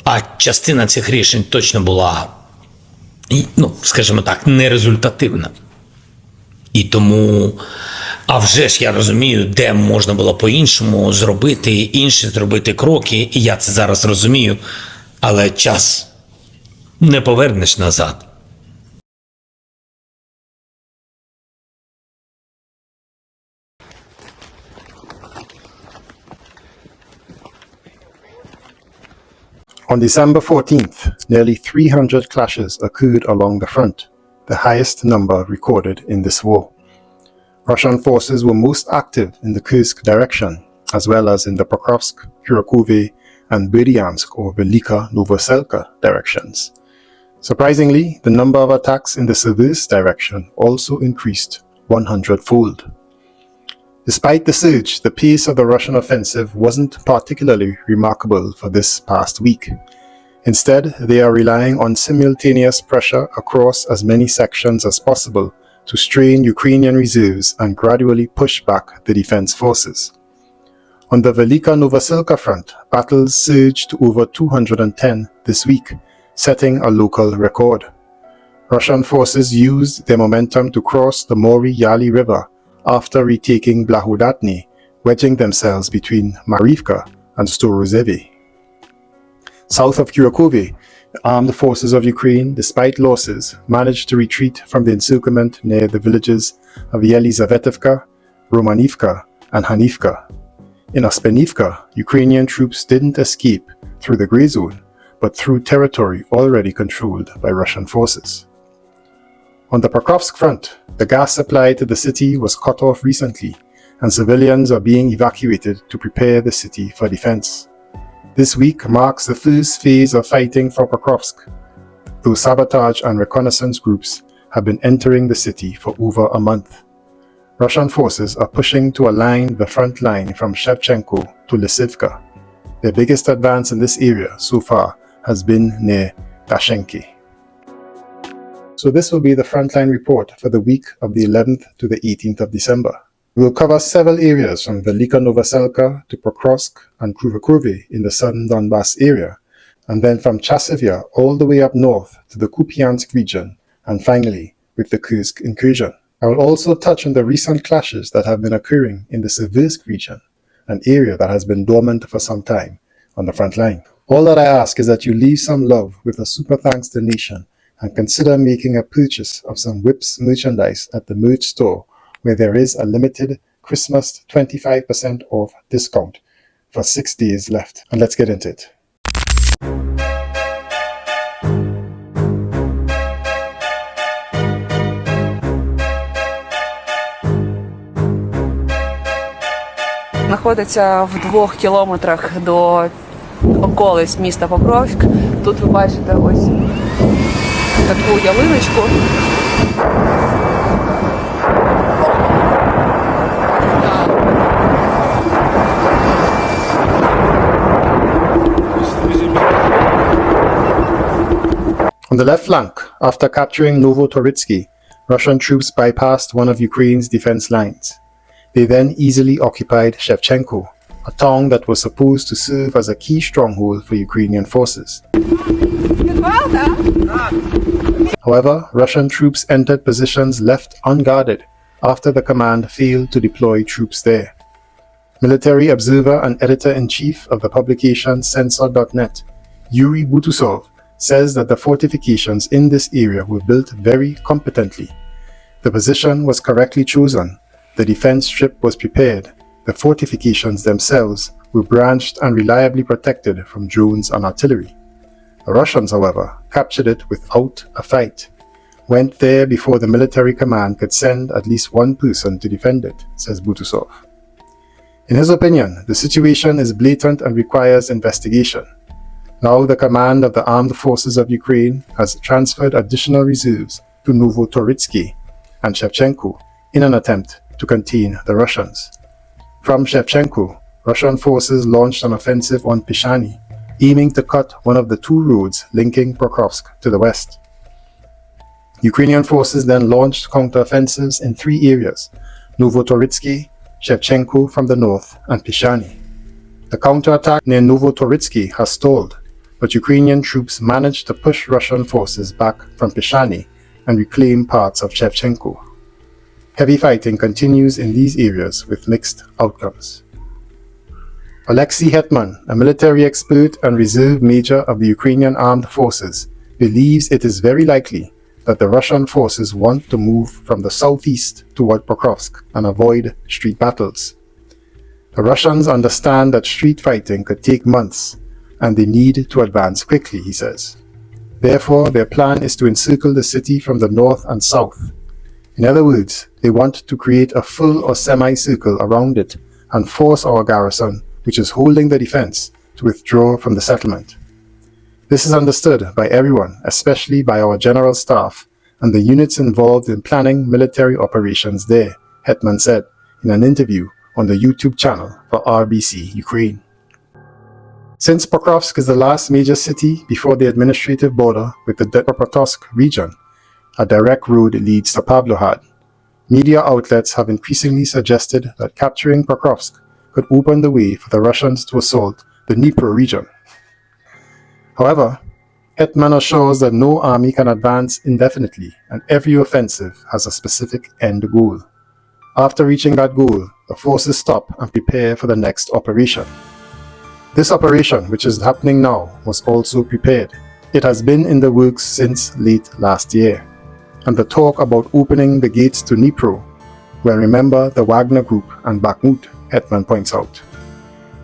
А частина цих рішень точно була, ну, скажімо так, нерезультативна. І тому, а вже ж я розумію, де можна було по-іншому зробити, інші зробити кроки, і я це зараз розумію, але час не повернеш назад. On December 14th, nearly 300 clashes occurred along the front, the highest number recorded in this war. Russian forces were most active in the KURSK direction, as well as in the Pokrovsk, Kurakhove, and Pokyansk or VELYKA NOVOSILKA directions. Surprisingly, the number of attacks in the SIVERSK direction also increased 100-fold. Despite the surge, the pace of the Russian offensive wasn't particularly remarkable for this past week. Instead, they are relying on simultaneous pressure across as many sections as possible to strain Ukrainian reserves and gradually push back the defense forces. On the VELYKA NOVOSILKA front, battles surged to over 210 this week, setting a local record. Russian forces used their momentum to cross the Mori-Yali River after retaking Blahodatny, wedging themselves between Makarivka and Storozhevi. South of Kurakhove, the armed forces of Ukraine, despite losses, managed to retreat from the encirclement near the villages of Yelizavetovka, Romanivka, and Hanivka. In Ospenivka, Ukrainian troops didn't escape through the Grey Zone, but through territory already controlled by Russian forces. On the Pokrovsk front, the gas supply to the city was cut off recently, and civilians are being evacuated to prepare the city for defense. This week marks the first phase of fighting for Pokrovsk, though sabotage and reconnaissance groups have been entering the city for over a month. Russian forces are pushing to align the front line from Shevchenko to Lysivka. Their biggest advance in this area so far has been near Dashenki. So this will be the frontline report for the week of the 11th to the 18th of December. We will cover several areas from VELYKA NOVOSILKA to Pokrovsk and Kruvakrove in the southern Donbas area, and then from CHASIV all the way up north to the KUPYANSK region, and finally with the KURSK incursion. I will also touch on the recent clashes that have been occurring in the SIVERSK region, an area that has been dormant for some time on the front line. All that I ask is that you leave some love with a super thanks donation and consider making a purchase of some WIPS merchandise at the merch store, where there is a limited Christmas 25% off discount for 6 days left. And let's get into it. Знаходиться в 2 кілометрах до околиць міста Покровськ. Тут ви бачите ось таку ялиночку. On the left flank, after capturing Novotoritsky, Russian troops bypassed one of Ukraine's defense lines. They then easily occupied Shevchenko, a town that was supposed to serve as a key stronghold for Ukrainian forces. However, Russian troops entered positions left unguarded after the command failed to deploy troops there. Military observer and editor-in-chief of the publication Censor.net, Yuri Butusov, says that the fortifications in this area were built very competently. The position was correctly chosen, the defense strip was prepared, the fortifications themselves were branched and reliably protected from drones and artillery. The Russians, however, captured it without a fight, went there before the military command could send at least one person to defend it, says Butusov. In his opinion, the situation is blatant and requires investigation. Now the command of the armed forces of Ukraine has transferred additional reserves to Novotoritsky and Shevchenko in an attempt to contain the Russians. From Shevchenko, Russian forces launched an offensive on Pishani, aiming to cut one of the 2 roads linking Pokrovsk to the west. Ukrainian forces then launched counteroffensives in 3 areas: Novotoritsky, Shevchenko from the north, and Pishani. The counterattack near Novotoritsky has stalled, but Ukrainian troops managed to push Russian forces back from Pishani and reclaim parts of Shevchenko. Heavy fighting continues in these areas with mixed outcomes. Oleksiy Hetman, a military expert and reserve major of the Ukrainian armed forces, believes it is very likely that the Russian forces want to move from the southeast toward Pokrovsk and avoid street battles. The Russians understand that street fighting could take months, and they need to advance quickly, he says. Therefore, their plan is to encircle the city from the north and south. In other words, they want to create a full or semi-circle around it and force our garrison, which is holding the defense, to withdraw from the settlement. This is understood by everyone, especially by our general staff and the units involved in planning military operations there, Hetman said in an interview on the YouTube channel for RBC Ukraine. Since Pokrovsk is the last major city before the administrative border with the Dnipro region, a direct road leads to Pavlohad. Media outlets have increasingly suggested that capturing Pokrovsk could open the way for the Russians to assault the Dnipro region. However, Hetman assures that no army can advance indefinitely and every offensive has a specific end goal. After reaching that goal, the forces stop and prepare for the next operation. This operation, which is happening now, was also prepared. It has been in the works since late last year. And the talk about opening the gates to Dnipro, where remember the Wagner Group and Bakhmut, Hetman points out.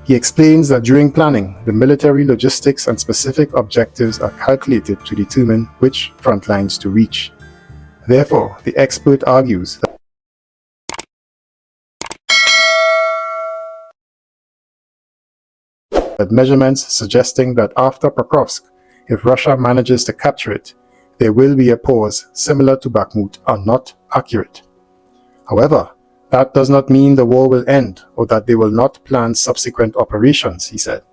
He explains that during planning, the military logistics and specific objectives are calculated to determine which front lines to reach. Therefore, the expert argues that measurements suggesting that after Pokrovsk, if Russia manages to capture it, there will be a pause similar to Bakhmut are not accurate. However, that does not mean the war will end or that they will not plan subsequent operations, he said.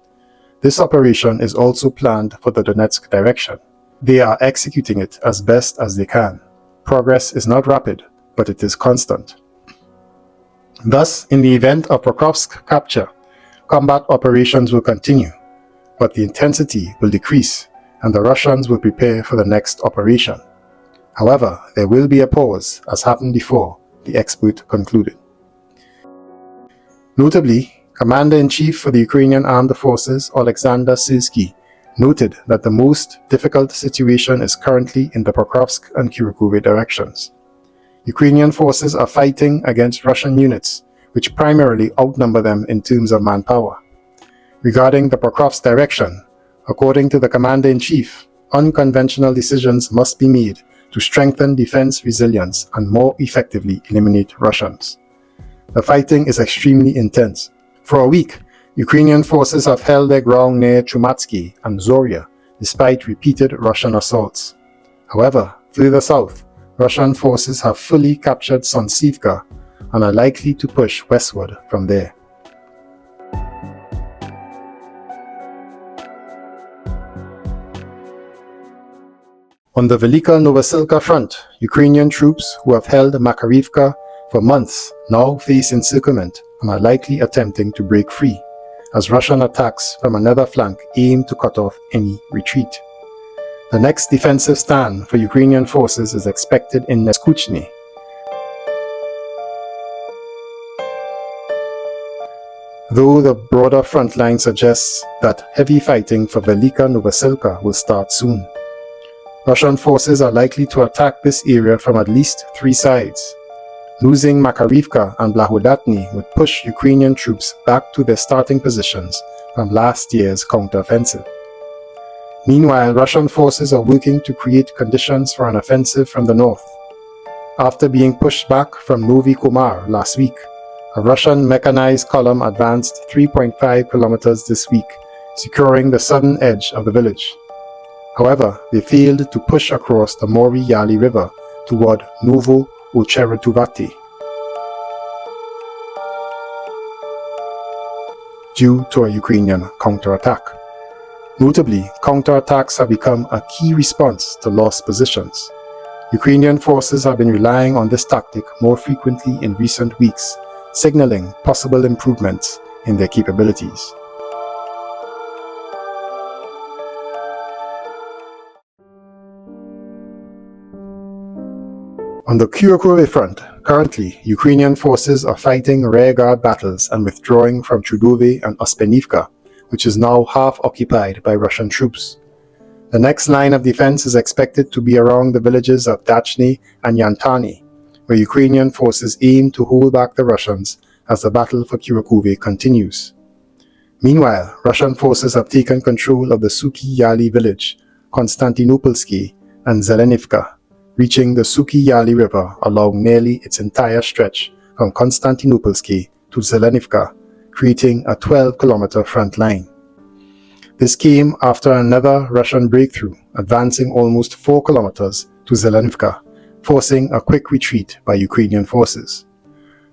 This operation is also planned for the Donetsk direction. They are executing it as best as they can. Progress is not rapid, but it is constant. Thus, in the event of Pokrovsk capture, combat operations will continue, but the intensity will decrease and the Russians will prepare for the next operation. However, there will be a pause, as happened before, the expert concluded. Notably, Commander-in-Chief for the Ukrainian Armed Forces, Alexander Syrsky, noted that the most difficult situation is currently in the Pokrovsk and Kurakhove directions. Ukrainian forces are fighting against Russian units, which primarily outnumber them in terms of manpower. Regarding the Pokrovsk direction, according to the Commander-in-Chief, unconventional decisions must be made to strengthen defense resilience and more effectively eliminate Russians. The fighting is extremely intense. For a week, Ukrainian forces have held their ground near Chumatsky and Zoria, despite repeated Russian assaults. However, further south, Russian forces have fully captured SIVERSK and are likely to push westward from there. On the VELYKA-NOVOSILKA front, Ukrainian troops who have held Makarivka for months now face encirclement and are likely attempting to break free, as Russian attacks from another flank aim to cut off any retreat. The next defensive stand for Ukrainian forces is expected in Neskuchny. Though the broader front line suggests that heavy fighting for VELYKA-NOVOSILKA will start soon. Russian forces are likely to attack this area from at least 3 sides. Losing Makarivka and Blahodatny would push Ukrainian troops back to their starting positions from last year's counteroffensive. Meanwhile, Russian forces are working to create conditions for an offensive from the north. After being pushed back from Novy Komar last week, a Russian mechanized column advanced 3.5 kilometers this week, securing the southern edge of the village. However, they failed to push across the Mori Yali River toward Novo-Ocheretuvati due to a Ukrainian counterattack. Notably, counterattacks have become a key response to lost positions. Ukrainian forces have been relying on this tactic more frequently in recent weeks, signaling possible improvements in their capabilities. On the Kurakhove front, currently, Ukrainian forces are fighting rearguard battles and withdrawing from Trudove and Ospenivka, which is now half occupied by Russian troops. The next line of defense is expected to be around the villages of Dachny and Yantany, where Ukrainian forces aim to hold back the Russians as the battle for Kurakhove continues. Meanwhile, Russian forces have taken control of the Suky Yali village, Konstantinopolsky, and Zelenivka, reaching the Suky Yali River along nearly its entire stretch from Konstantinopolsky to Zelenivka, creating a 12-kilometer front line. This came after another Russian breakthrough, advancing almost 4 kilometers to Zelenivka, forcing a quick retreat by Ukrainian forces.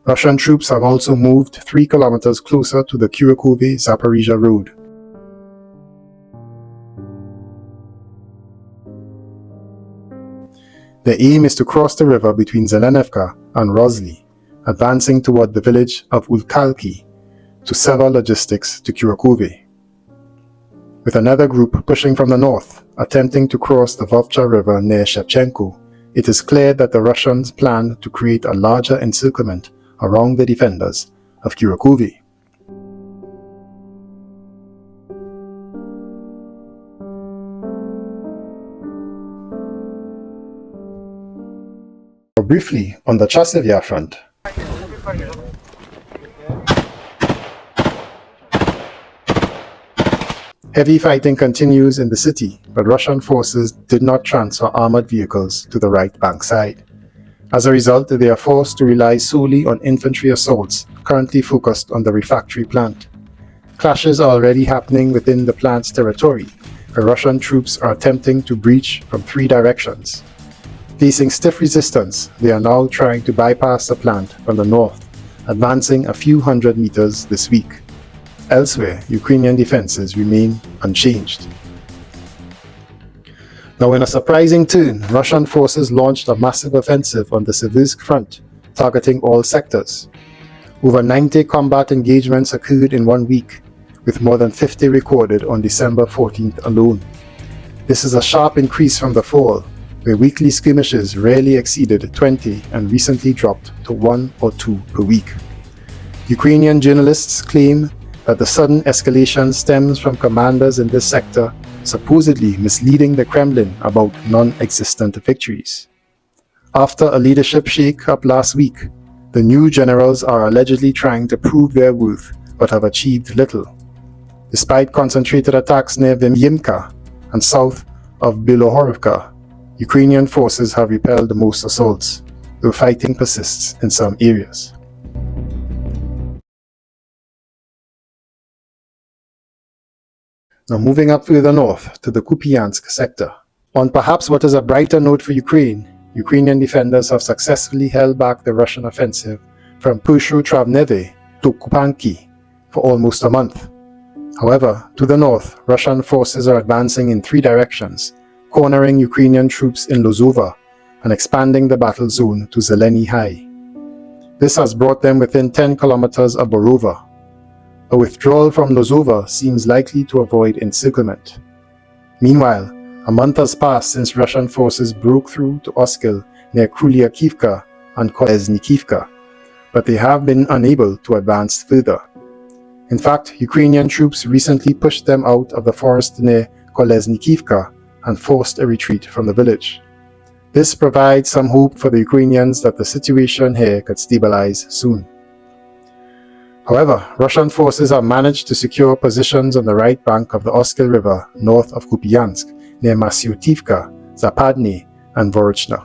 Russian troops have also moved 3 kilometers closer to the Kurakhove-Zaporizhia road. The aim is to cross the river between Zelenivka and Rozhly, advancing toward the village of Ulkalki to sever logistics to Kurakhove, with another group pushing from the north, attempting to cross the Vovcha River near Shevchenko. It is clear that the Russians plan to create a larger encirclement around the defenders of Kurakhove. Briefly, on the CHASIV front, heavy fighting continues in the city, but Russian forces did not transfer armored vehicles to the right bank side. As a result, they are forced to rely solely on infantry assaults, currently focused on the refractory plant. Clashes are already happening within the plant's territory, where Russian troops are attempting to breach from 3 directions. Facing stiff resistance, they are now trying to bypass the plant from the north, advancing a few hundred meters this week. Elsewhere, Ukrainian defenses remain unchanged. Now, in a surprising turn, Russian forces launched a massive offensive on the SIVERSK front, targeting all sectors. Over 90 combat engagements occurred in 1 week, with more than 50 recorded on December 14th alone. This is a sharp increase from the fall, where weekly skirmishes rarely exceeded 20 and recently dropped to 1 or 2 per week. Ukrainian journalists claim that the sudden escalation stems from commanders in this sector supposedly misleading the Kremlin about non-existent victories. After a leadership shake-up last week, the new generals are allegedly trying to prove their worth but have achieved little. Despite concentrated attacks near Vymyimka and south of Bilohorivka, Ukrainian forces have repelled most assaults, though fighting persists in some areas. Now moving up further north to the Kupyansk sector. On perhaps what is a brighter note for Ukraine, Ukrainian defenders have successfully held back the Russian offensive from Travneve to Kupanki for almost a month. However, to the north, Russian forces are advancing in 3 directions, cornering Ukrainian troops in Lozova and expanding the battle zone to Zeleny High. This has brought them within 10 kilometers of Borova. A withdrawal from Lozova seems likely to avoid encirclement. Meanwhile, a month has passed since Russian forces broke through to Oskil near Krylyakivka and Kolesnikivka, but they have been unable to advance further. In fact, Ukrainian troops recently pushed them out of the forest near Kolesnikivka and forced a retreat from the village. This provides some hope for the Ukrainians that the situation here could stabilize soon. However, Russian forces have managed to secure positions on the right bank of the Oskil River north of Kupyansk, near Masyotivka, Zapadny, and Vorochna.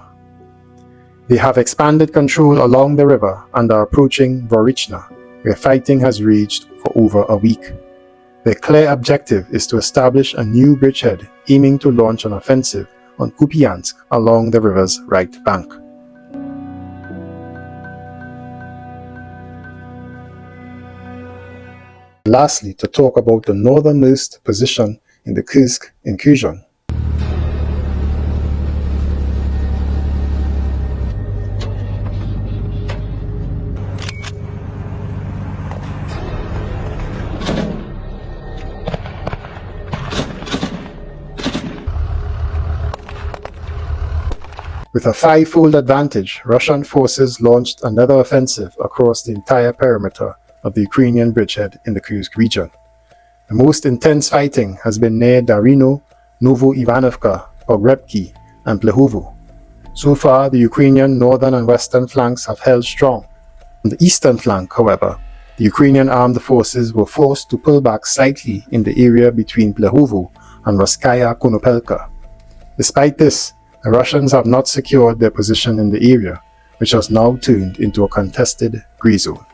They have expanded control along the river and are approaching Vorochna, where fighting has raged for over a week. Their clear objective is to establish a new bridgehead aiming to launch an offensive on Kupyansk along the river's right bank. Lastly, to talk about the northernmost position in the KURSK incursion. With a five-fold advantage, Russian forces launched another offensive across the entire perimeter of the Ukrainian bridgehead in the Kursk region. The most intense fighting has been near Darino, Novo-Ivanovka, Pogrebki, and Plehovo. So far, the Ukrainian northern and western flanks have held strong. On the eastern flank, however, the Ukrainian armed forces were forced to pull back slightly in the area between Plehovo and Roskaya Konopelka. Despite this, the Russians have not secured their position in the area, which has now turned into a contested grey zone.